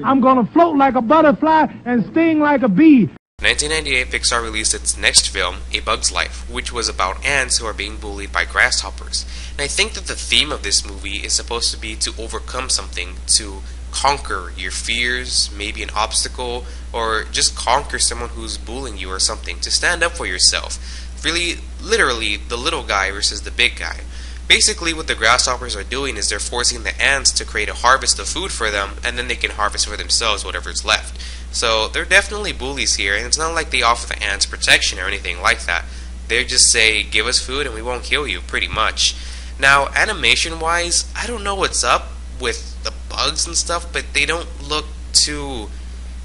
I'm gonna float like a butterfly and sting like a bee. In 1998, Pixar released its next film, A Bug's Life, which was about ants who are being bullied by grasshoppers. And I think that the theme of this movie is supposed to be to overcome something, to conquer your fears, maybe an obstacle, or just conquer someone who's bullying you or something, to stand up for yourself. Really, literally, the little guy versus the big guy. Basically, what the grasshoppers are doing is they're forcing the ants to create a harvest of food for them, and then they can harvest for themselves whatever's left. So they're definitely bullies here, and it's not like they offer the ants protection or anything like that. They just say, give us food and we won't kill you, pretty much. Now, animation-wise, I don't know what's up with the bugs and stuff, but they don't look too...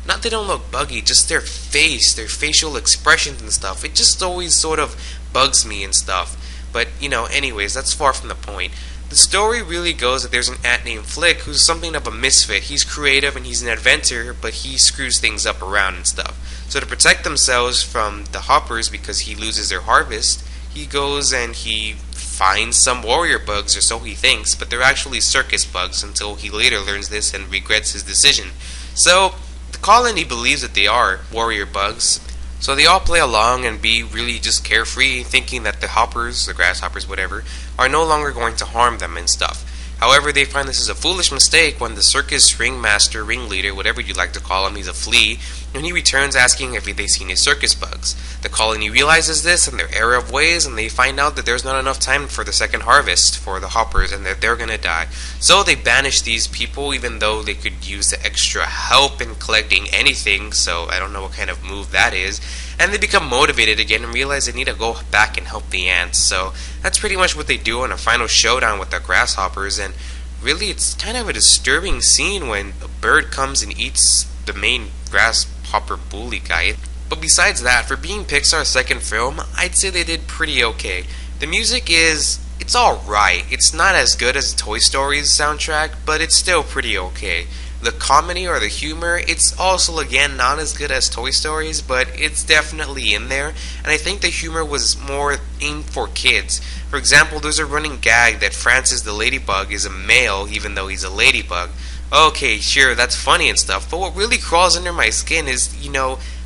Not they don't look buggy, just their face, their facial expressions and stuff. It just always sort of bugs me and stuff. But, anyways, that's far from the point. The story really goes that there's an ant named Flick who's something of a misfit. He's creative and he's an inventor, but he screws things up around and stuff. So to protect themselves from the hoppers because he loses their harvest, he goes and he finds some warrior bugs, or so he thinks, but they're actually circus bugs until he later learns this and regrets his decision. So the colony believes that they are warrior bugs. So they all play along and be really just carefree, thinking that the hoppers, the grasshoppers, whatever, are no longer going to harm them and stuff. However, they find this is a foolish mistake when the circus ringmaster, ringleader, whatever you like to call him, he's a flea, and he returns asking if they've seen his circus bugs. The colony realizes this in their error of ways, and they find out that there's not enough time for the second harvest for the hoppers and that they're gonna die. So they banish these people, even though they could use the extra help in collecting anything, so I don't know what kind of move that is. And they become motivated again and realize they need to go back and help the ants. So that's pretty much what they do in a final showdown with the grasshoppers. And really, it's kind of a disturbing scene when a bird comes and eats the main grasshopper bully guy. But besides that, for being Pixar's second film, I'd say they did pretty okay. The music it's alright. It's not as good as Toy Story's soundtrack, but it's still pretty okay. The comedy or the humor, it's also again not as good as Toy Story's, but it's definitely in there, and I think the humor was more aimed for kids. For example, there's a running gag that Francis the Ladybug is a male even though he's a ladybug. Okay, sure, that's funny and stuff, but what really crawls under my skin is,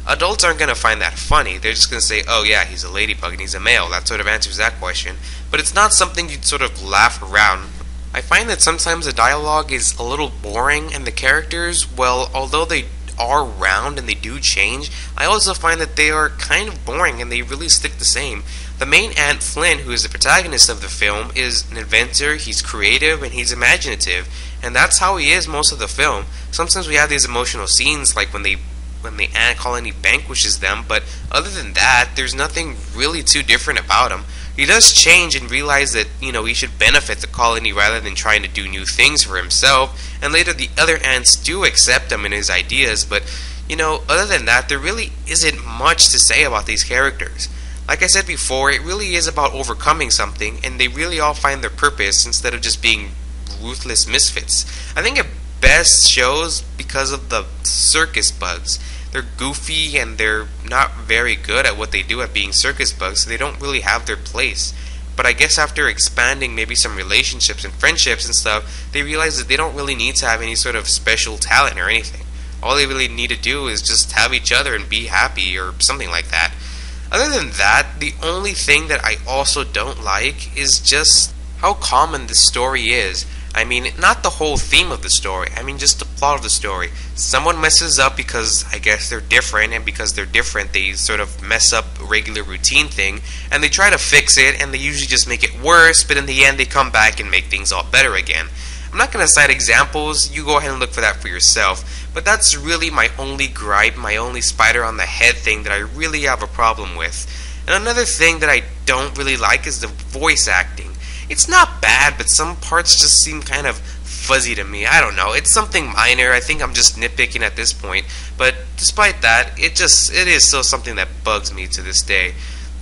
adults aren't gonna find that funny. They're just gonna say, oh yeah, he's a ladybug and he's a male. That sort of answers that question. But it's not something you'd sort of laugh around. I find that sometimes the dialogue is a little boring, and the characters, well, although they are round and they do change, I also find that they are kind of boring and they really stick the same. The main ant, Flynn, who is the protagonist of the film, is an inventor, he's creative, and he's imaginative, and that's how he is most of the film. Sometimes we have these emotional scenes like when the ant colony vanquishes them, but other than that, there's nothing really too different about him. He does change and realize that, he should benefit the colony rather than trying to do new things for himself, and later the other ants do accept him and his ideas, but, other than that, there really isn't much to say about these characters. Like I said before, it really is about overcoming something, and they really all find their purpose instead of just being ruthless misfits. I think it best shows because of the circus bugs. They're goofy and they're not very good at what they do at being circus bugs, so they don't really have their place. But I guess after expanding maybe some relationships and friendships and stuff, they realize that they don't really need to have any sort of special talent or anything. All they really need to do is just have each other and be happy or something like that. Other than that, the only thing that I also don't like is just how common the story is. I mean, not the whole theme of the story, I mean just the plot of the story. Someone messes up because I guess they're different, and because they're different they sort of mess up a regular routine thing, and they try to fix it, and they usually just make it worse, but in the end they come back and make things all better again. I'm not going to cite examples, you go ahead and look for that for yourself, but that's really my only gripe, my only spider on the head thing that I really have a problem with. And another thing that I don't really like is the voice acting. It's not bad, but some parts just seem kind of fuzzy to me. I don't know. It's something minor. I think I'm just nitpicking at this point. But despite that, it is still something that bugs me to this day.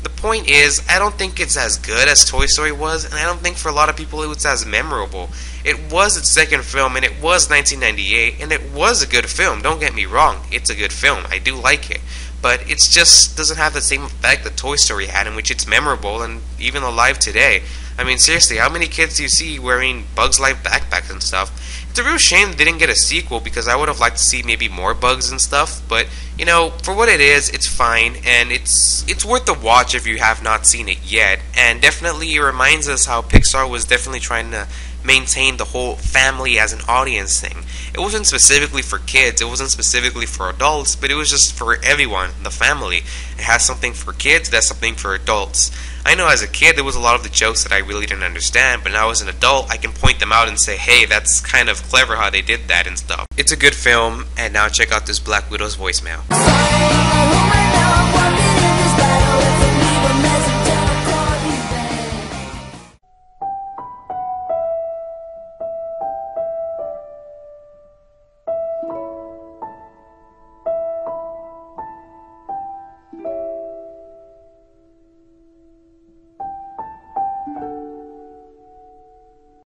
The point is, I don't think it's as good as Toy Story was, and I don't think for a lot of people it was as memorable. It was its second film, and it was 1998, and it was a good film. Don't get me wrong. It's a good film. I do like it. But it just doesn't have the same effect that Toy Story had, in which it's memorable and even alive today. I mean, seriously, how many kids do you see wearing Bugs Life backpacks and stuff? It's a real shame they didn't get a sequel because I would have liked to see maybe more bugs and stuff, but you know, for what it is, it's fine, and it's worth the watch if you have not seen it yet, and definitely it reminds us how Pixar was definitely trying to maintain the whole family as an audience thing. It wasn't specifically for kids, it wasn't specifically for adults, but it was just for everyone, the family. It has something for kids, it has something for adults. I know as a kid there was a lot of the jokes that I really didn't understand, but now as an adult I can point them out and say, hey, that's kind of clever how they did that and stuff. It's a good film, and now check out this Black Widow's voicemail.